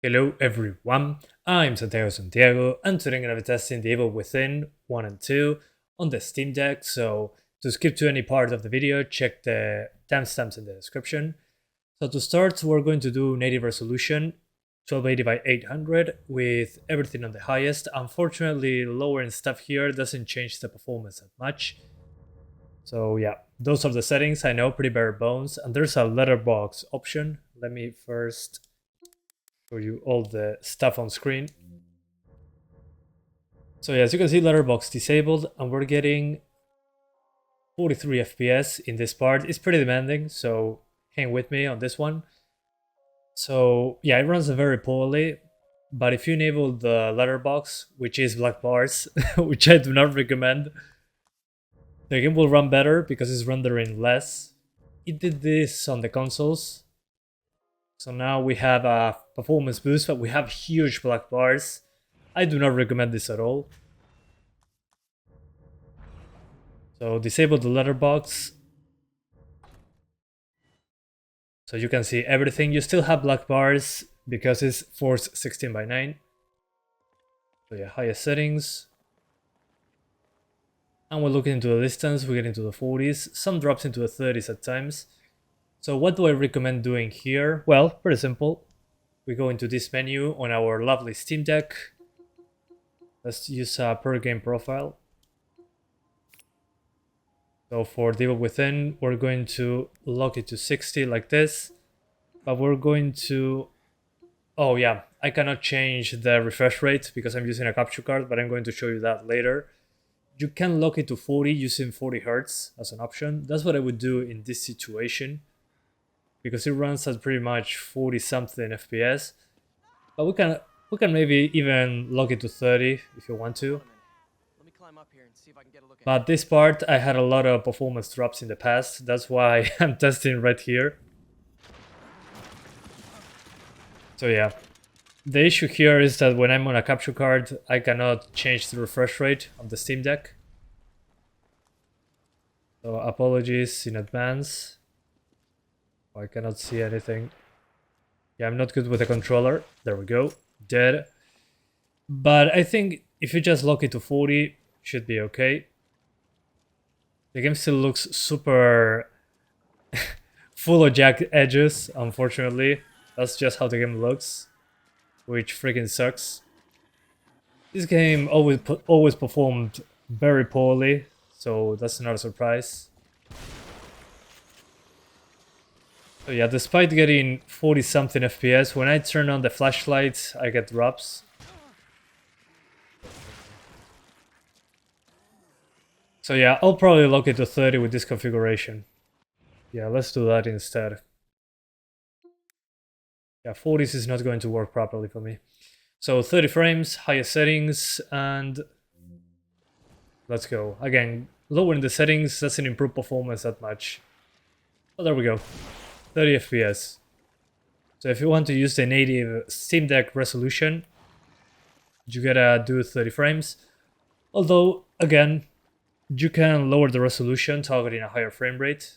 Hello everyone, I'm Santiago, and today I'm going to be testing the Evil Within 1 and 2 on the Steam Deck, so to skip to any part of the video, check the timestamps in the description. So to start, we're going to do native resolution, 1280 by 800 with everything on the highest. Unfortunately, lowering stuff here doesn't change the performance that much. So yeah, those are the settings. I know, pretty bare bones, and there's a letterbox option. Let me first show you all the stuff on screen. So yeah, as you can see, letterbox disabled, and we're getting 43 FPS in this part. It's pretty demanding, so hang with me on this one. So yeah, it runs very poorly, but if you enable the letterbox, which is black bars, which I do not recommend, the game will run better because it's rendering less. It did this on the consoles. So now we have a performance boost, but we have huge black bars. I do not recommend this at all. So disable the letterbox. So you can see everything. You still have black bars because it's force 16 by 9. So yeah, highest settings. And we're looking into the distance, we get into the 40s. Some drops into the 30s at times. So what do I recommend doing here? Well, pretty simple. We go into this menu on our lovely Steam Deck. Let's use a per game profile. So for the Evil Within, we're going to lock it to 60 like this. But we're going to... Oh yeah, I cannot change the refresh rate because I'm using a capture card, but I'm going to show you that later. You can lock it to 40 using 40 Hz as an option. That's what I would do in this situation, because it runs at pretty much 40 something FPS. But we can maybe even lock it to 30 if you want to. But this part, I had a lot of performance drops in the past. That's why I'm testing right here. So yeah, the issue here is that when I'm on a capture card, I cannot change the refresh rate of the Steam Deck. So apologies in advance. I cannot see anything. Yeah, I'm not good with the controller. There we go. Dead. But I think if you just lock it to 40, should be okay. The game still looks super full of jagged edges, unfortunately. That's just how the game looks, which freaking sucks. This game always performed very poorly, so that's not a surprise. So yeah, despite getting 40 something FPS, when I turn on the flashlight, I get drops. So yeah, I'll probably lock it to 30 with this configuration. Yeah, let's do that instead. Yeah, 40s is not going to work properly for me. So 30 frames, highest settings, and let's go. Again, lowering the settings doesn't improve performance that much. Oh, there we go. 30 FPS. So if you want to use the native Steam Deck resolution, you gotta do 30 frames. Although, again, you can lower the resolution targeting a higher frame rate.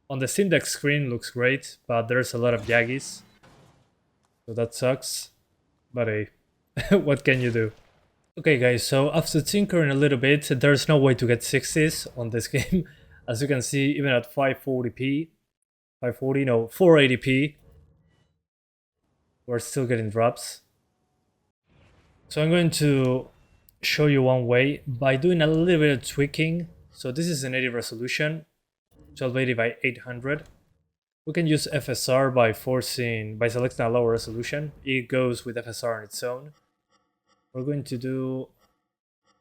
On the Steam Deck screen looks great, but there's a lot of jaggies. So that sucks. But hey, what can you do? Okay guys, so after tinkering a little bit, there's no way to get 60s on this game. As you can see, even at 540p, 540, no, 480p, we're still getting drops. So I'm going to show you one way by doing a little bit of tweaking. So this is a native resolution, 1280 by 800. We can use FSR by selecting a lower resolution. It goes with FSR on its own. We're going to do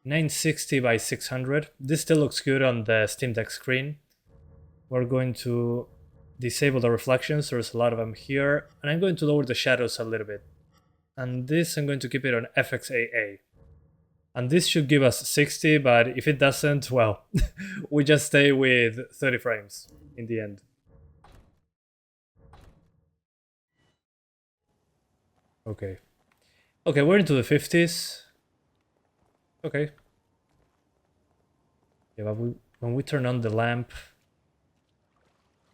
960 by 600. This still looks good on the Steam Deck screen. We're going to disable the reflections. There's a lot of them here. And I'm going to lower the shadows a little bit. And this I'm going to keep it on FXAA. And this should give us 60, but if it doesn't, well, we just stay with 30 frames in the end. Okay. Okay, we're into the 50s. Okay. Yeah, but when we turn on the lamp,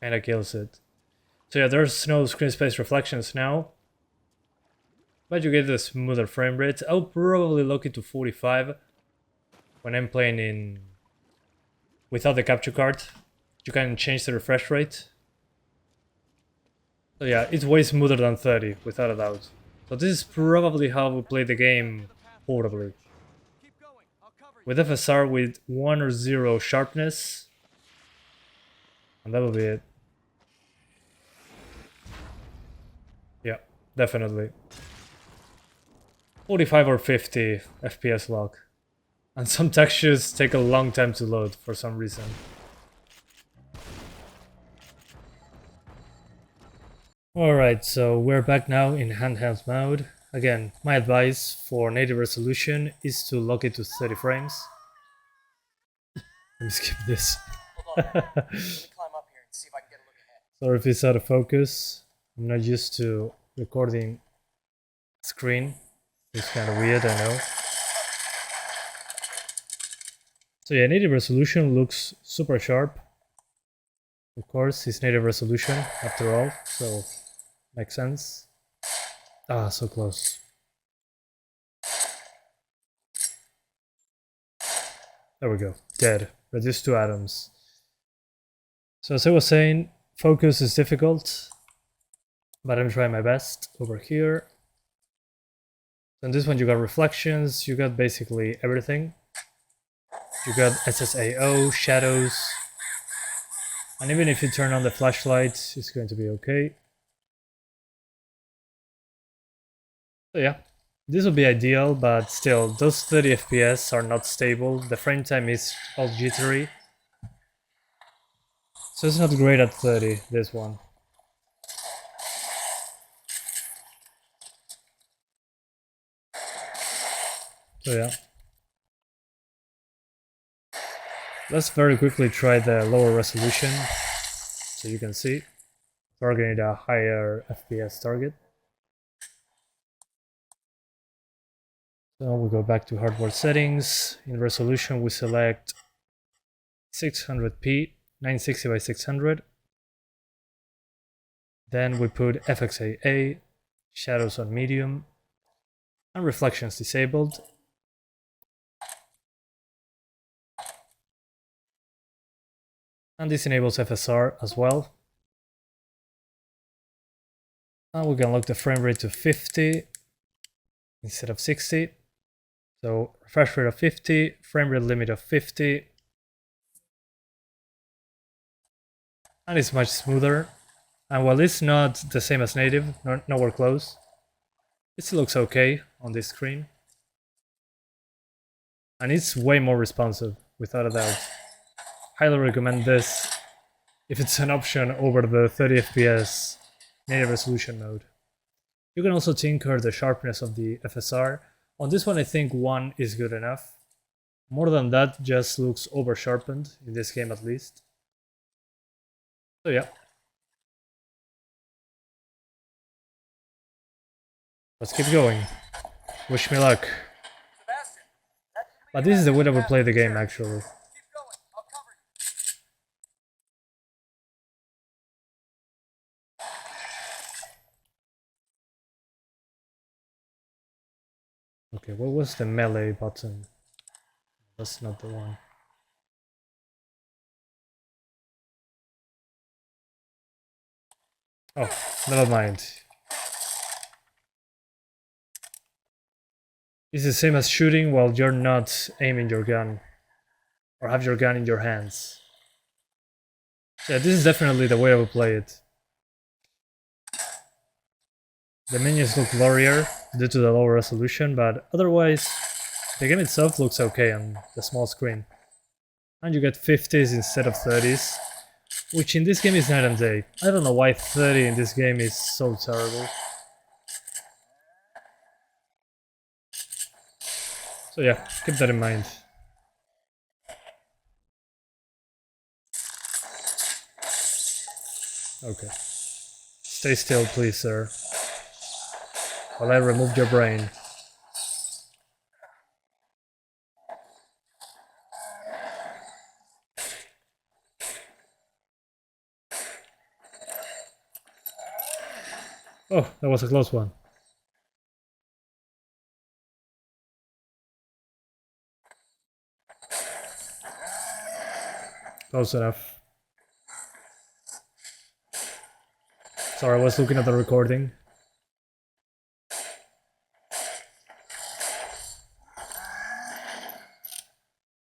kinda kills it. So yeah, there's no screen space reflections now. but you get a smoother frame rate. I'll probably lock it to 45 when I'm playing in without the capture card. You can change the refresh rate. So yeah, it's way smoother than 30, without a doubt. So this is probably how we play the game portably. With FSR with 1 or 0 sharpness. And that will be it. Yeah, definitely. 45 or 50 FPS lock. And some textures take a long time to load for some reason. Alright, so we're back now in handheld mode. Again, my advice for native resolution is to lock it to 30 frames. Let me skip this. Sorry if it's out of focus. I'm not used to recording screen. It's kind of weird, I know. So yeah, native resolution looks super sharp. Of course, it's native resolution after all, so makes sense. Ah, so close. There we go. Dead. Reduced to atoms. So as I was saying, focus is difficult, but I'm trying my best over here. So in this one you got reflections, you got basically everything. You got SSAO, shadows, and even if you turn on the flashlight, it's going to be okay. So yeah, this would be ideal, but still, those 30 FPS are not stable. The frame time is all jittery. So it's not great at 30, this one. So yeah. Let's very quickly try the lower resolution, so you can see. Targeting a higher FPS target. So we go back to hardware settings. In resolution we select 600p, 960 by 600. Then we put FXAA, shadows on medium, and reflections disabled. And this enables FSR as well. And we can lock the frame rate to 50 instead of 60. So refresh rate of 50, frame rate limit of 50. And it's much smoother. And while it's not the same as native, nowhere close, it still looks okay on this screen. And it's way more responsive, without a doubt. Highly recommend this if it's an option over the 30 FPS native resolution mode. You can also tinker the sharpness of the FSR. On this one I think 1 is good enough. More than that just looks over sharpened, in this game at least. So yeah. Let's keep going. Wish me luck. But this is the way that we play the game actually. Okay, what was the melee button? That's not the one. Oh, never mind. It's the same as shooting while you're not aiming your gun. Or have your gun in your hands. Yeah, this is definitely the way I would play it. The menus look blurrier due to the lower resolution, but otherwise the game itself looks okay on the small screen. And you get 50s instead of 30s, which in this game is night and day. I don't know why 30 in this game is so terrible. So yeah, keep that in mind. Okay. Stay still, please, sir. While I remove your brain. Oh, that was a close one. Close enough. Sorry, I was looking at the recording.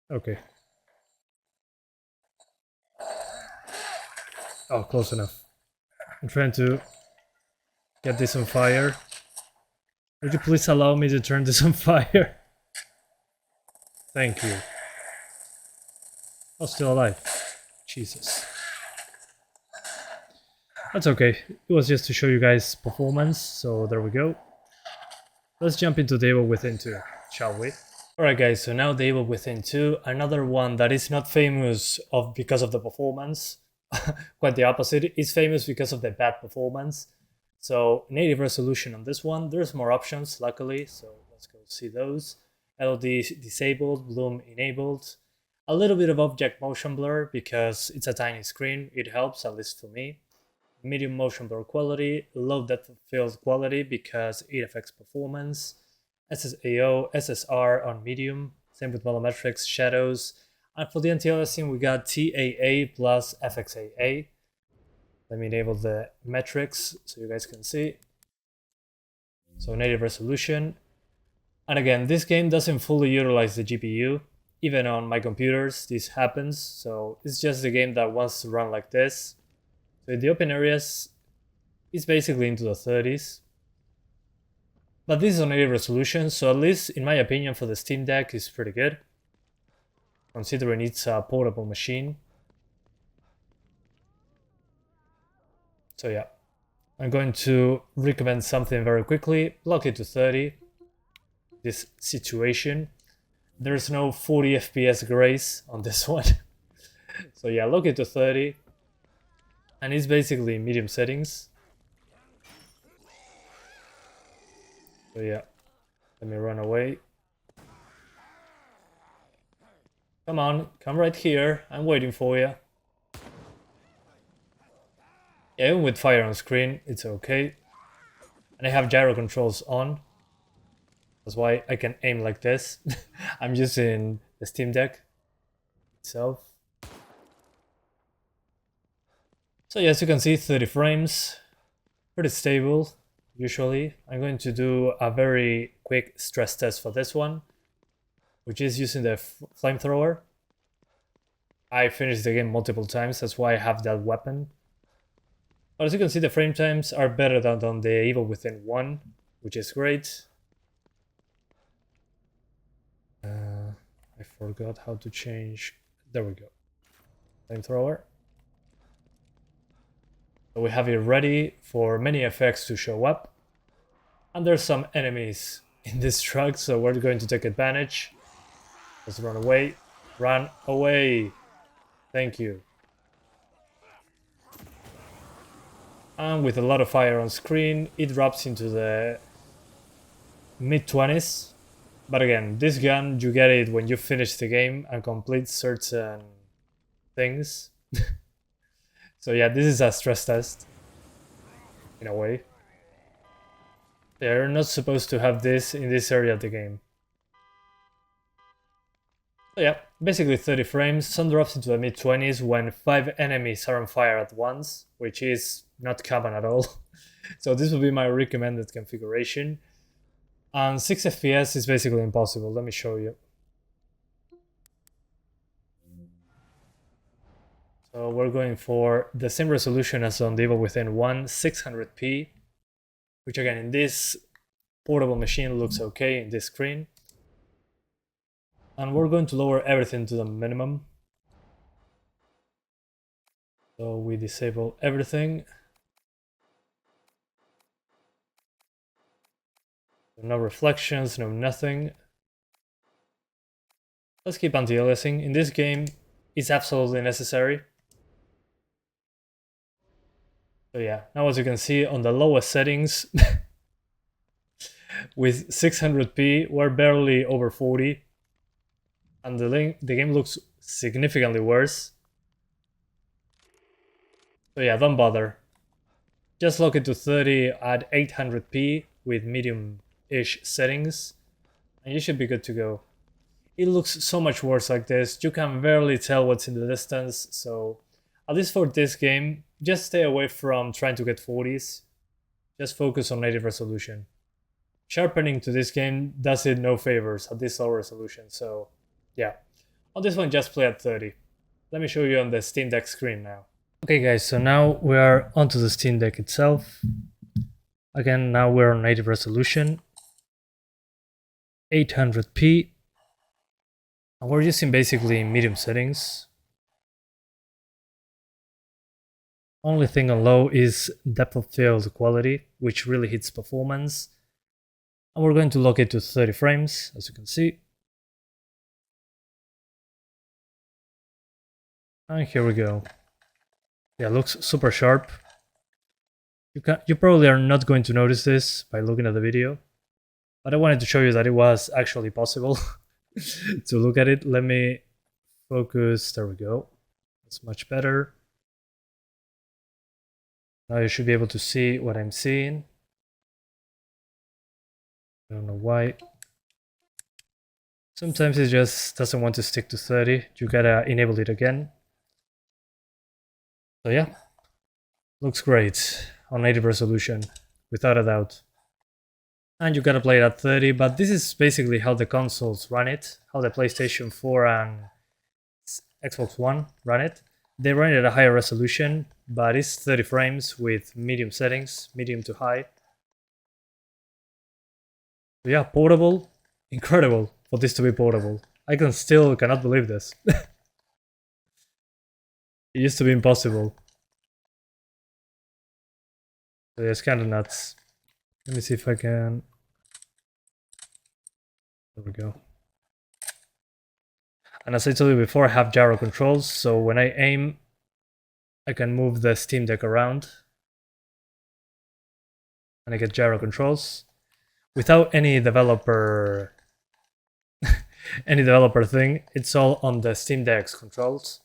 Okay. Oh, close enough. I'm trying to get this on fire. Would you please allow me to turn this on fire? Thank you. Oh, still alive. Jesus. That's okay. It was just to show you guys performance, so there we go. Let's jump into the Evil Within 2, shall we? Alright guys, so now the Evil Within 2, another one that is not famous because of the performance. Quite the opposite, it's famous because of the bad performance. So native resolution on this one, there's more options luckily, so let's go see those. LOD disabled, bloom enabled. A little bit of object motion blur because it's a tiny screen, it helps, at least for me. Medium motion blur quality, low depth of field quality because it affects performance. SSAO, SSR on medium, same with volumetrics, shadows. And for the anti-aliasing we got TAA plus FXAA. Let me enable the metrics so you guys can see. So native resolution. And again, this game doesn't fully utilize the GPU. Even on my computers this happens, so it's just a game that wants to run like this. So in the open areas, it's basically into the 30s. But this is on native resolution, so at least in my opinion for the Steam Deck is pretty good, considering it's a portable machine. So yeah, I'm going to recommend something very quickly. Lock it to 30. This situation. There's no 40 FPS grace on this one. So yeah, lock it to 30. And it's basically medium settings. So yeah, let me run away. Come on, come right here. I'm waiting for you. Yeah, even with fire on screen, it's okay. And I have gyro controls on. That's why I can aim like this. I'm using the Steam Deck itself. So yeah, as you can see, 30 frames. Pretty stable. Usually, I'm going to do a very quick stress test for this one, which is using the flamethrower. I finished the game multiple times, that's why I have that weapon. But as you can see, the frame times are better than on the Evil Within 1, which is great. I forgot how to change. There we go. Flamethrower. So we have it ready for many effects to show up. And there's some enemies in this truck, so we're going to take advantage. Let's run away. Run away. Thank you. And with a lot of fire on screen, it drops into the mid-20s. But again, this gun, you get it when you finish the game and complete certain things. So yeah, this is a stress test, in a way. They're not supposed to have this in this area of the game. So yeah, basically 30 frames, sun drops into the mid-20s when 5 enemies are on fire at once, which is not common at all. So this will be my recommended configuration. And 6 FPS is basically impossible, let me show you. So we're going for the same resolution as on the Evil Within 1, 600p, which again in this portable machine looks okay in this screen. And we're going to lower everything to the minimum. So we disable everything. No reflections, no nothing. Let's keep anti-aliasing. In this game, it's absolutely necessary. So yeah, now as you can see on the lowest settings, with 600p, we're barely over 40. And the game looks significantly worse. So yeah, don't bother. Just lock it to 30 at 800p with medium-ish settings, and you should be good to go. It looks so much worse like this. You can barely tell what's in the distance, so at least for this game, just stay away from trying to get 40s. Just focus on native resolution. Sharpening to this game does it no favors at this low resolution, so yeah. On this one, just play at 30. Let me show you on the Steam Deck screen now. Okay guys, so now we are onto the Steam Deck itself. Again, now we're on native resolution. 800p. And we're using basically medium settings. Only thing on low is depth of field quality, which really hits performance. And we're going to lock it to 30 frames, as you can see. And here we go. Yeah, looks super sharp. You probably are not going to notice this by looking at the video, but I wanted to show you that it was actually possible to look at it. Let me focus. There we go. That's much better. Now you should be able to see what I'm seeing. I don't know why. Sometimes it just doesn't want to stick to 30. You gotta enable it again. So yeah, looks great on native resolution, without a doubt. And you gotta play it at 30, but this is basically how the consoles run it, how the PlayStation 4 and Xbox One run it. They run it at a higher resolution, but it's 30 frames with medium settings, medium to high. So yeah, portable, incredible for this to be portable. I cannot believe this. It used to be impossible. So yeah, it's kind of nuts. Let me see if I can... There we go. And as I told you before, I have gyro controls, so when I aim, I can move the Steam Deck around. And I get gyro controls. Without any developer... any developer thing, it's all on the Steam Deck's controls.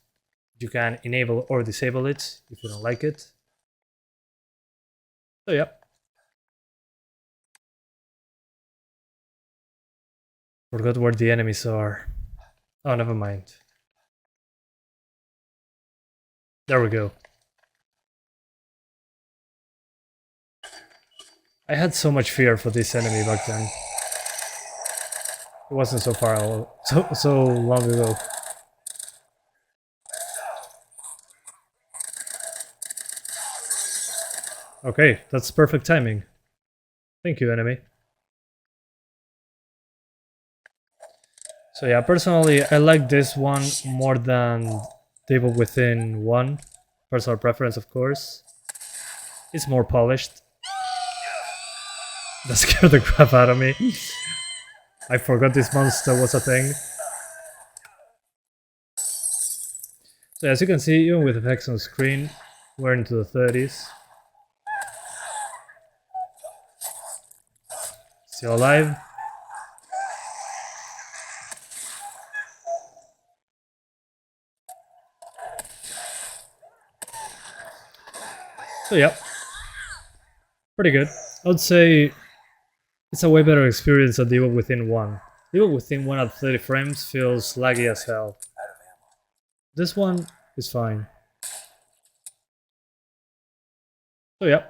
You can enable or disable it if you don't like it. So yeah. Forgot where the enemies are. Oh, never mind. There we go. I had so much fear for this enemy back then. It wasn't so so long ago. Okay, that's perfect timing. Thank you, enemy. So yeah, personally, I like this one more than Devil Within 1. Personal preference, of course. It's more polished. That scared the crap out of me. I forgot this monster was a thing. So as you can see, even with effects on screen, we're into the 30s. Still alive. So yeah, pretty good. I would say it's a way better experience than Devil Within 1. Devil Within 1 at 30 frames feels laggy as hell. This one is fine. So yeah,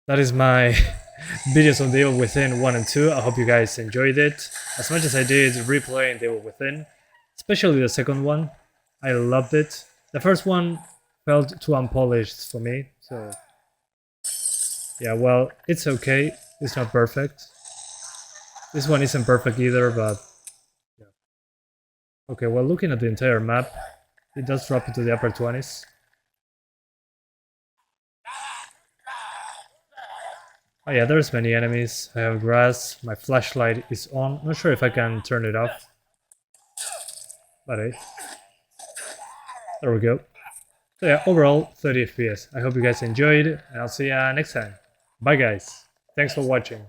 that is my videos on Devil Within 1 and 2. I hope you guys enjoyed it as much as I did replaying Devil Within, especially the second one. I loved it. The first one felt too unpolished for me, so yeah, well, it's okay. It's not perfect. This one isn't perfect either, but yeah. Okay, well, looking at the entire map, it does drop into the upper 20s. Oh yeah, there's many enemies. I have grass. My flashlight is on. Not sure if I can turn it off. But hey. There we go. So yeah, overall 30 FPS. I hope you guys enjoyed, and I'll see you next time. Bye guys. Thanks for watching.